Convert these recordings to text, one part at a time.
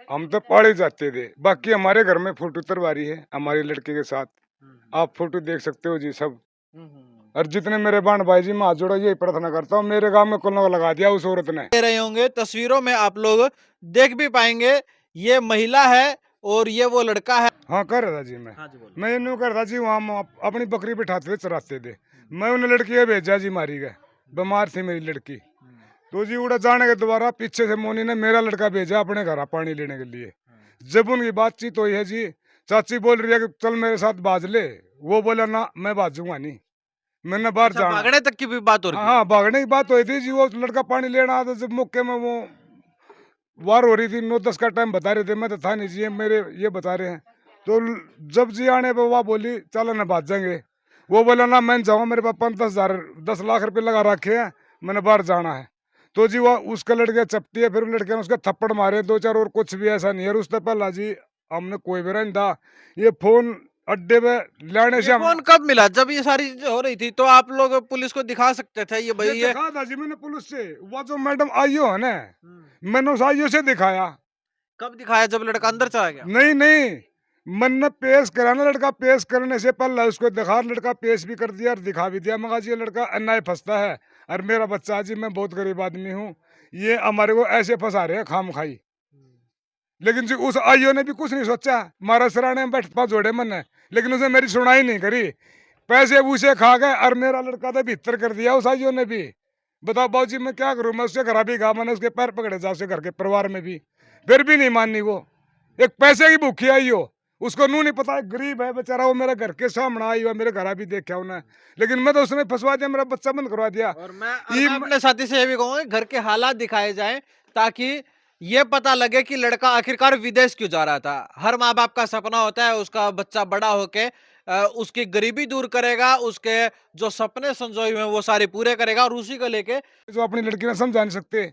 हम तो पढ़ ही जाते थे। बाकी हमारे घर में फोटो तरवारी है हमारी लड़के के साथ। आप फोटो देख सकते हो जी सब। और जितने मेरे बहन भाई जी, मैं हाथ जोड़ा यही प्रार्थना करता हूँ, मेरे गांव में कुल लगा दिया उस औरत ने। दे रहे होंगे तस्वीरों में आप लोग देख भी पाएंगे, ये महिला है और ये वो लड़का है। हाँ कर रहा था जी मैं। हाँ जी बोलो। मैं यूँ कर रहा जी, वहाँ हम अपनी बकरी बिठाते थे, चराते थे। मैं उन्हें लड़की को भेजा जी, मारी गए, बीमार थी मेरी लड़की। तो जी उड़ा जाने के दोबारा पीछे से मोनी ने मेरा लड़का भेजा अपने घर पानी लेने के लिए। जब उनकी बातचीत हुई है जी, चाची बोल रही है कि चल मेरे साथ बाज ले। वो बोला ना, मैं बाजूंगा नहीं, मैंने बाहर अच्छा, जाना। भागने तक की भी बात हो हाँ रही थी। हाँ, भागने की बात हुई थी जी। वो लड़का पानी लेना आता, जब मौके में वो वार हो रही थी, 9-10 का टाइम बता रहे थे, मैं तो था नहीं जी, ये मेरे ये बता रहे हैं। तो जब जी आने पे वह बोली चलो ना बात जाएंगे। वो बोला ना, मैं जाऊँ, मेरे पास 5-10 हजार 10 लाख रुपए लगा रखे हैं, मैंने बाहर जाना है। तो जी वो उसका लड़के चपटी है, फिर लड़के ने उसके थप्पड़ मारे 2-4, और कुछ भी ऐसा नहीं है। और उससे पहला जी हमने कोई भी नहीं था। ये फोन अड्डे पे लाने ये से हम फोन कब मिला? जब ये सारी चीजें हो रही थी तो आप लोग पुलिस को दिखा सकते थे ये ये भाई ये। दिखा था जी मैंने पुलिस से। वो जो मैडम आई हो है ना, हम्म। मैंने उस आईओ से दिखाया। कब दिखाया? जब लड़का अंदर चला गया। नहीं नहीं, मैंने पेश कराना, लड़का पेश करने से पहले उसको दिखा, लड़का पेश भी कर दिया और दिखा भी दिया। मगर जी ये लड़का अन्याय फंसता है। और मेरा बच्चा जी, मैं बहुत गरीब आदमी हूँ, ये हमारे को ऐसे फंसा रहे हैं खाम खाई। लेकिन जी उस आईओ ने भी कुछ नहीं सोचा, मारा सराहने में बैठ पा जोड़े मन ने, लेकिन उसने मेरी सुनाई नहीं करी। पैसे पूसे खा गए और मेरा लड़का तो भीतर कर दिया उस आईओ ने भी। बताओ बाबू जी, मैं क्या करूं? मैं उसके घर भी गा, मैंने उसके पैर पकड़े जा, उसके घर के परिवार में भी, फिर भी नहीं माननी वो। एक पैसे की भूखी आई हो, उसको नू नहीं पता, एक गरीब है बेचारा, वो मेरे घर के सामने आई हुआ, मेरे घर भी देखा उन्हें। लेकिन मैं तो उसने फंसवा दिया, मेरा बच्चा बंद करवा दिया। और मैं अपने साथी से ये भी कहूंगा, घर के हालात दिखाए जाएं ताकि ये पता लगे कि लड़का आखिरकार विदेश क्यों जा रहा था। हर माँ बाप का सपना होता है उसका बच्चा बड़ा होके उसकी गरीबी दूर करेगा, उसके जो सपने संजोए हुए हैं वो सारे पूरे करेगा, और उसी को लेके जो अपनी लड़की ने समझा नहीं सकते,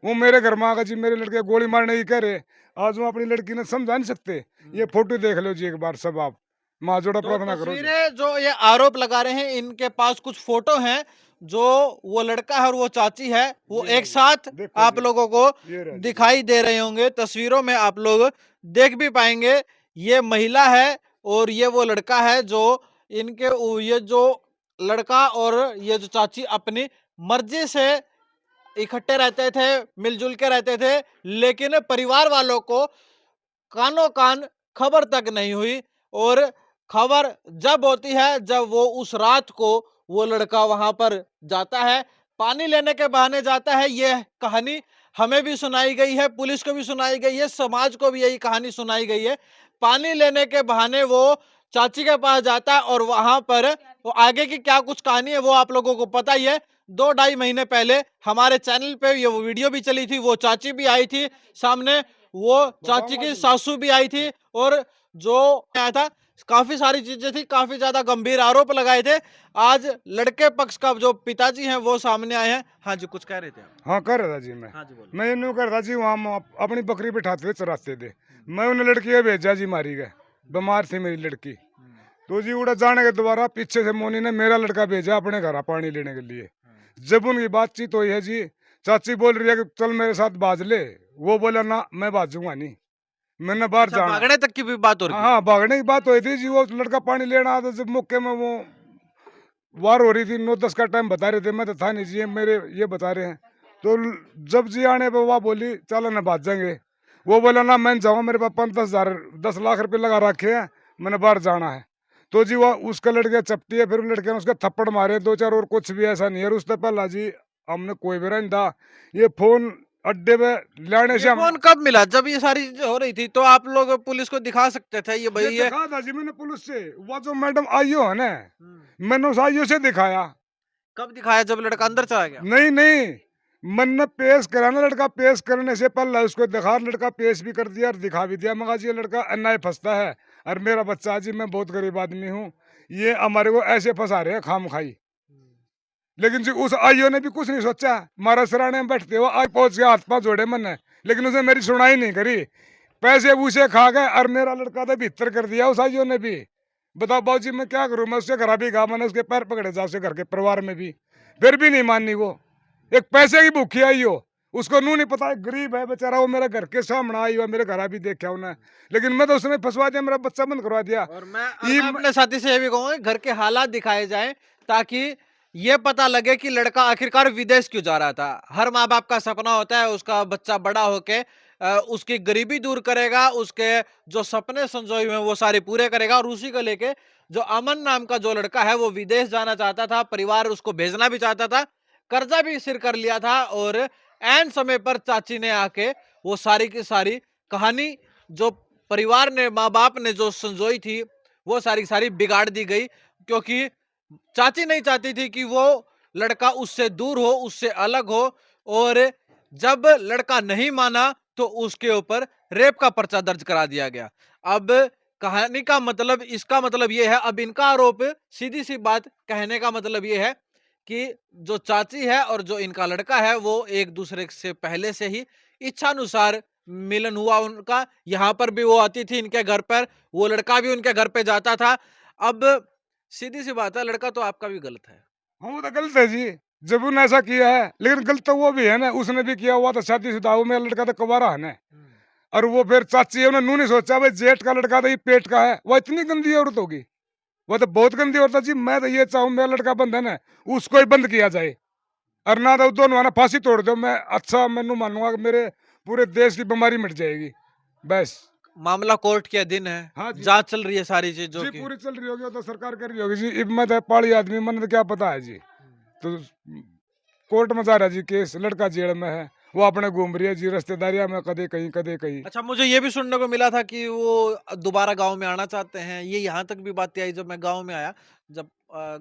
वो मेरे घर में आकर जी मेरे लड़के को गोली मारने की कह रहे। आज वो अपनी लड़की ने समझा नहीं सकते। ये फोटो देख लो जी एक बार सब आप, माँ जोड़ा तो प्रार्थना करो जी। तस्वीरें जो ये आरोप लगा रहे हैं, इनके पास कुछ फोटो हैं जो वो लड़का है और वो चाची है वो ये एक रहा जी, साथ देखो आप जी, लोगों को ये रहा जी। दिखाई दे रहे होंगे। तस्वीरों में आप लोग देख भी पाएंगे, ये महिला है और ये वो लड़का है जो इनके ये जो लड़का और ये जो चाची अपनी मर्जी से इकट्ठे रहते थे, मिलजुल के रहते थे, लेकिन परिवार वालों को कानो कान खबर तक नहीं हुई। और खबर जब होती है जब वो उस रात को वो लड़का वहां पर जाता है, पानी लेने के बहाने जाता है। ये कहानी हमें भी सुनाई गई है, पुलिस को भी सुनाई गई है, समाज को भी यही कहानी सुनाई गई है। पानी लेने के बहाने वो चाची के पास जाता है और वहां पर वो आगे की क्या कुछ कहानी है वो आप लोगों को पता ही है। 2-2.5 महीने पहले हमारे चैनल पे ये वीडियो भी चली थी, वो चाची भी आई थी सामने, वो चाची बताऊंगा की जी। सासू भी आई थी, और जो आया था काफी सारी चीजें थी, काफी ज्यादा गंभीर आरोप लगाए थे। आज लड़के पक्ष का जो पिताजी हैं वो सामने आए हैं। हाँ जी, कुछ कह रहे थे आप। हाँ कर रहा था जी मैं। हाँ जी बोलो। मैं यूँ कर रहा जी, वहाँ हम अपनी बकरी बिठाते थे, चराते थे। मैं उन्हें लड़की को भेजा जी, मारी गए, बीमार थी मेरी लड़की। तो जी उड़ा जाने के दोबारा पीछे से मोनी ने मेरा लड़का भेजा अपने घर पानी लेने के लिए। जब उनकी बातचीत हुई है जी, चाची बोल रही है कि चल मेरे साथ बाज ले। वो बोला ना, मैं बाजूंगा नहीं, मैंने बाहर अच्छा, जाना। भागने तक की भी बात हो हाँ रही थी। हाँ, भागने की बात हुई थी जी। वो लड़का पानी लेना आता, जब मौके में वो वार हो रही थी, 9-10 का टाइम बता रहे थे, मैं तो था नहीं जी, ये मेरे ये बता रहे हैं। तो जब जी आने पे वह बोली चलो ना बात जाएंगे। वो बोला ना, मैं जाऊँ, मेरे पास 5-10 हजार 10 लाख रुपए लगा रखे हैं, मैंने बाहर जाना है। तो जी वह उसका लड़के चपटी है, फिर लड़के ने उसके थप्पड़ मारे 2-4, और कुछ भी ऐसा नहीं है। और उससे पहला जी हमने कोई भी नहीं था। ये फोन अड्डे पे लाने ये से हम। फोन कब मिला? जब ये सारी चीजें हो रही थी तो आप लोग पुलिस को दिखा सकते थे ये ये भाई ये। दिखा था जी मैंने पुलिस से। वो जो मैडम आई हो है ना, हम्म। मैंने उस आईओ से दिखाया। कब दिखाया? जब लड़का अंदर चला गया। नहीं नहीं, मैंने पेश कराना, लड़का पेश करने से पहले उसको दिखा, लड़का पेश भी कर दिया और दिखा भी दिया। मगर जी ये लड़का अन्याय फंसता है। और मेरा बच्चा जी, मैं बहुत गरीब आदमी हूँ, ये हमारे को ऐसे फंसा रहे हैं खाम खाई। लेकिन जी उस आईओ ने भी कुछ नहीं सोचा, मारा सराहने में बैठते हो आज पहुंच गया, हाथ पांव जोड़े मन ने, लेकिन उसने मेरी सुनाई नहीं करी। पैसे पूसे खा गए और मेरा लड़का तो भीतर कर दिया उस आईओ ने भी। बताओ बाबू जी, मैं क्या करूं? मैं उसके घर भी गा, मैंने उसके पैर पकड़े जा, उसके घर के परिवार में भी, फिर भी नहीं माननी वो। एक पैसे की भूखी आई हो, उसको नू नहीं पता है, गरीब है बेचारा, वो मेरे घर के सामने आई हुआ, मेरे घर आ भी देखा उन्हें, लेकिन मैं तो उसने फंसवा दिया, मेरा बच्चा बंद करवा दिया। और मैं अपने साथी से ये भी कहूंगा कि घर के हालात दिखाए जाएं, ताकि ये पता लगे कि लड़का आखिरकार विदेश क्यों जा रहा था। हर माँ बाप का सपना होता है उसका बच्चा बड़ा होके उसकी गरीबी दूर करेगा, उसके जो सपने संजोए हुए हैं वो सारे पूरे करेगा। और उसी को लेके जो अमन नाम का जो लड़का है वो विदेश जाना चाहता था, परिवार उसको भेजना भी चाहता था, कर्जा भी सिर कर लिया था। और एन समय पर चाची ने आके वो सारी की सारी कहानी जो परिवार ने, माँ बाप ने जो संजोई थी, वो सारी सारी बिगाड़ दी गई। क्योंकि चाची नहीं चाहती थी कि वो लड़का उससे दूर हो, उससे अलग हो। और जब लड़का नहीं माना तो उसके ऊपर रेप का पर्चा दर्ज करा दिया गया। अब कहानी का मतलब, इसका मतलब ये है, अब इनका आरोप, सीधी सी बात कहने का मतलब ये है कि जो चाची है और जो इनका लड़का है वो एक दूसरे से पहले से ही इच्छानुसार मिलन हुआ उनका। यहाँ पर भी वो आती थी इनके घर पर, वो लड़का भी उनके घर पे जाता था। अब सीधी सी बात है, लड़का तो आपका भी गलत है। हाँ, वो तो गलत है जी, जब उन्होंने ऐसा किया है, लेकिन गलत तो वो भी है ना, उसने भी किया हुआ तो शादीशुदा, वो मेरा लड़का तो कुंवारा है ना। और वो फिर चाची है, उन्होंने नहीं सोचा भाई जेठ का लड़का तो ये पेट का है, वो इतनी गंदी औरत होगी, वो तो बहुत गंदी औरत है जी। मैं तो ये चाहूँ मेरा लड़का बंद है ना, उसको ही बंद किया जाए, और ना तो दोनों है ना फांसी तोड़ दो। मैं अच्छा मैनू मानूंगा कि मेरे पूरे देश की बीमारी मिट जाएगी बस। मामला कोर्ट के अधीन है, हाँ जी, जांच चल रही है सारी चीजों जी की। पूरी चल रही होगी, वो तो सरकार कर रही होगी जी। अब मैं तो पाड़ी आदमी, मन तो क्या पता है जी। तो कोर्ट में जा रहा है जी केस, लड़का जेल में है, वो अपने घूम रही है जी रिश्तेदारियां में, कदे कहीं कदे कहीं। अच्छा, मुझे ये भी सुनने को मिला था कि वो दोबारा गांव में आना चाहते हैं। ये यहाँ तक भी बातें आई जब मैं गांव में आया, जब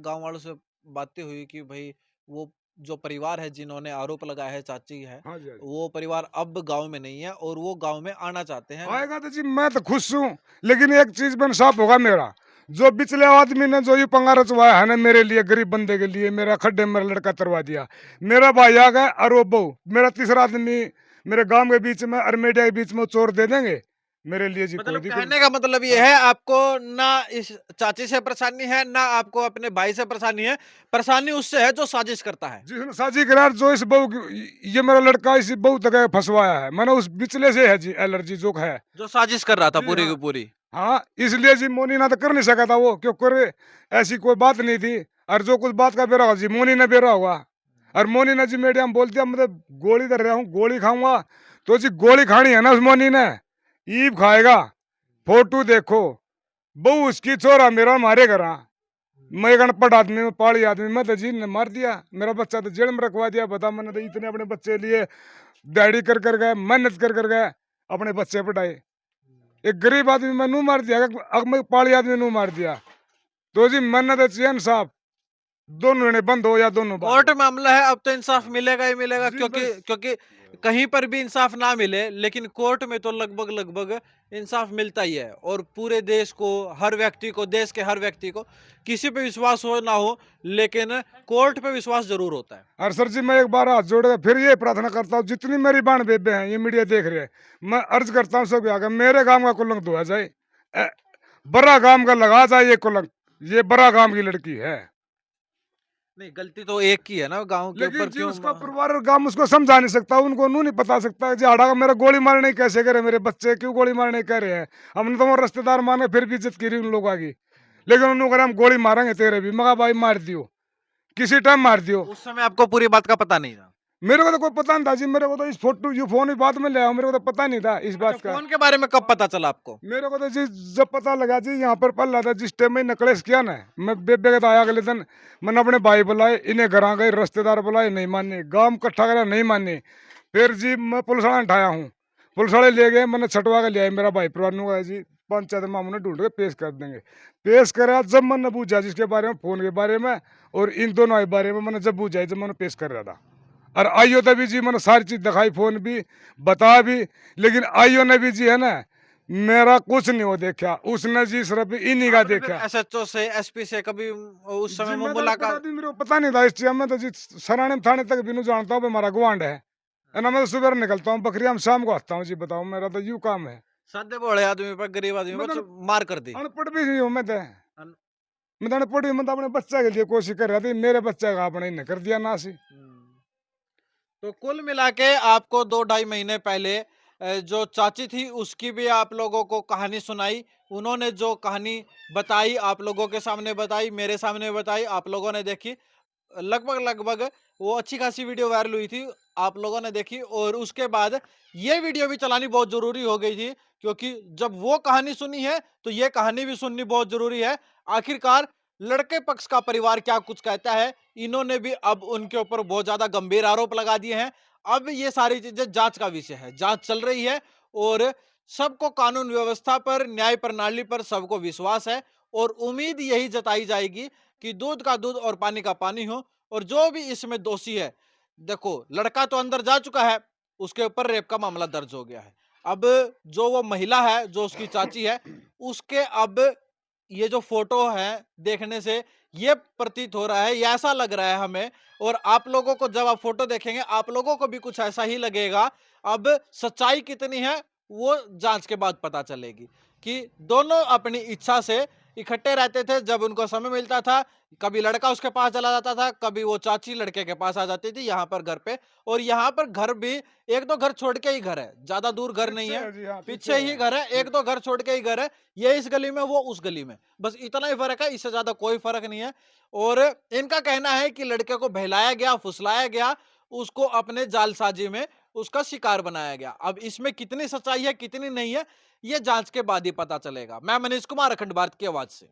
गांव वालों से बातें हुई कि भाई वो जो परिवार है जिन्होंने आरोप लगाया है, चाची है, हाँ जी, हाँ जी। वो परिवार अब गांव में नहीं है और वो गांव में आना चाहते हैं। आएगा तो जी मैं तो खुश हूँ, लेकिन एक चीज में साफ होगा मेरा, जो पिछले आदमी ने जो ये पंगा रचवाया है ना मेरे लिए, गरीब बंदे के लिए, मेरा खड्डे में मेरा लड़का तरवा दिया। मेरा भाई आ गया और वो बहू, मेरा तीसरा आदमी मेरे गांव के बीच में और मीडिया के बीच में वो चोर दे देंगे, मेरे लिए जी कोई मतलब दिक्कत नहीं। कहने का मतलब ये हाँ। है, आपको ना इस चाची से परेशानी है, ना आपको अपने भाई से परेशानी है, परेशानी उससे है जो साजिश करता है। जिसने साजी करार जो इस बहू ये मेरा लड़का इस बहू तक फंसवाया है, मैंने उस बिचले से है जी एलर्जी जो है। जो साजिश कर रहा था जी पूरी की हाँ। पूरी। हाँ, इसलिए जी मोनी ना तो कर नहीं सका था वो, क्योंकि ऐसी कोई बात नहीं थी। और जो कुछ बात का बेरा हुआ जी मोनी ने बेरा हुआ, और मोनी ने जी मीडिया में बोल दिया मतलब गोली कर रहा हूँ, गोली खाऊंगा। तो जी गोली खानी है ना उस मोनी ने, ईब खाएगा। फोटो देखो, बहू उसकी छोरा मेरा मारे घर। मैं एक अनपढ़ आदमी में पहाड़ी आदमी, मैं तो जी ने मार दिया, मेरा बच्चा तो जेल में रखवा दिया। बता, मैंने तो इतने अपने बच्चे लिए दिहाड़ी कर कर गए, मेहनत कर कर गए, अपने बच्चे पढ़ाए। एक गरीब आदमी मैं नू मार दिया, अब मैं पहाड़ी आदमी नू मार दिया। तो जी मैंने तो चैन साहब, दोनों ने बंद हो या दोनों बाहर कोर्ट हो। मामला है, अब तो इंसाफ मिलेगा ही मिलेगा। जी क्योंकि बस। क्योंकि कहीं पर भी इंसाफ ना मिले, लेकिन कोर्ट में तो लगभग लगभग इंसाफ मिलता ही है। और पूरे देश को, हर व्यक्ति को, देश के हर व्यक्ति को, किसी पे विश्वास हो ना हो, लेकिन कोर्ट पे विश्वास जरूर होता है। और सर जी मैं एक बार हाथ जोड़ के फिर ये प्रार्थना करता हूँ, जितनी मेरी बाण बेबे हैं ये मीडिया देख रहे हैं, मैं अर्ज करता हूँ सबके आगे, मेरे गांव का कुलंक धोया जाए, बड़ा गांव का लगा जाए ये कुलंक, ये बड़ा गांव की लड़की है। नहीं, गलती तो एक की है ना, गांव के लेकिन ऊपर जी क्यों उसका परिवार और गांव उसको समझा नहीं सकता, उनको नू नहीं बता सकता जी हाड़ा का मेरा गोली मारने कैसे करे, मेरे बच्चे क्यों गोली मारने कह रहे हैं। हमने तो वो रिश्तेदार माने फिर भी इज्जत करी उन लोगों की, लेकिन उन्होंने कहा हम गोली मारेंगे तेरे भी। मगा भाई मार दियो, किसी टाइम मार दियो। उस समय आपको पूरी बात का पता नहीं था? मेरे को तो कोई पता नहीं था जी, मेरे को तो इस फोटो ये फोन ही बाद में ले आया, मेरे को तो पता नहीं था इस अच्छा, बात का। फोन के बारे में कब पता चला आपको? मेरे को तो जी जब पता लगा जी यहाँ पर पल रहा था, जिस टाइम में नकलेस किया ना, मैं बेबे के तो आया अगले दिन, मैंने अपने भाई बुलाए, इन्हें घर आ गए, रिश्तेदार बुलाए, नहीं माने, गांव इकट्ठा करा, नहीं माने। फिर जी मैं पुलिस वाला उठाया हूँ, पुलिस वाले ले गए, मैंने छटवा के ले आए, मेरा भाई परिवार ने कहा जी पंचायत में हमने ढूंढ के पेश कर देंगे। पेश करा जब मैंने पूछा जिसके बारे में, फोन के बारे में और इन दोनों के बारे में, मैंने जब पूछा जब मैंने पेश कर रहा था। और आइयो तभी जी मैंने सारी चीज दिखाई, फोन भी बता भी, लेकिन आइयो ने भी जी है ना मेरा कुछ नहीं हो देखा, उसने जी सिर्फ इन्हीं का आपने फिर देखा। एसएचओ से, एसपी से कभी उस जी समय में मैं तो अनपढ़ मुलाकात? आदमी, मेरे को पता नहीं था इस चीज में, तो जी सराने थाने तक भी नहीं जानता हूँ हमारा गुआंड है ना। मैं तो सुबह निकलता हूँ बकरिया, हम शाम को आता हूँ जी, बताओ मेरा तो यूँ काम है। सादे भोळे आदमी पर, गरीब आदमी मैं पर तो मार कर दी। अनपढ़ भी नहीं हूँ मैं तो, अन- मैं तो अनपढ़ भी, मैं तो अपने बच्चे के लिए कोशिश कर रहा था, मेरे बच्चे का आपने इन्हें कर दिया नासी। हम्म। तो कुल मिला के आपको 2 ढाई महीने पहले जो चाची थी उसकी भी आप लोगों को कहानी सुनाई। उन्होंने जो कहानी बताई आप लोगों के सामने बताई, मेरे सामने बताई, आप लोगों ने देखी। लगभग वो अच्छी खासी वीडियो वायरल हुई थी, आप लोगों ने देखी और उसके बाद ये वीडियो भी चलानी बहुत ज़रूरी हो गई थी, क्योंकि जब वो कहानी सुनी है, तो ये कहानी भी सुननी बहुत ज़रूरी है। आखिरकार लड़के पक्ष का परिवार क्या कुछ कहता है, इन्होंने भी अब उनके ऊपर बहुत ज़्यादा गंभीर आरोप लगा दिए हैं। अब ये सारी चीज़ें जाँच का विषय है, जाँच चल रही है और सबको कानून व्यवस्था पर, न्याय प्रणाली पर सबको विश्वास है और उम्मीद यही जताई जाएगी कि दूध का दूध और पानी का पानी हो और जो भी इसमें दोषी है, देखो लड़का तो अंदर जा चुका है, उसके ऊपर रेप का मामला दर्ज हो गया है। अब जो वो महिला है, जो उसकी चाची है, उसके अब ये जो फोटो है देखने से ये प्रतीत हो रहा है, ये ऐसा लग रहा है हमें और आप लोगों को जब आप फोटो देखेंगे, आप लोगों को भी कुछ ऐसा ही लगेगा। अब सच्चाई कितनी है, वो जांच के बाद पता चलेगी कि दोनों अपनी इच्छा से इकट्ठे रहते थे। जब उनको समय मिलता था, कभी लड़का उसके पास चला जाता था, कभी वो चाची लड़के के पास आ जाती थी यहाँ पर घर पे। और यहाँ पर घर भी 1-2 घर छोड़ के ही घर है, ज्यादा दूर घर नहीं पीछे है, है जी, हाँ पीछे पीछे ही है। घर है, 1-2 घर छोड़ के ही घर है। ये इस गली में, वो उस गली में, बस इतना ही फर्क है, इससे ज्यादा कोई फर्क नहीं है। और इनका कहना है कि लड़के को बहलाया गया, फुसलाया गया, उसको अपने जालसाजी में उसका शिकार बनाया गया। अब इसमें कितनी सच्चाई है, कितनी नहीं है, ये जांच के बाद ही पता चलेगा। मैं मनीष कुमार, अखंड भारत की आवाज से।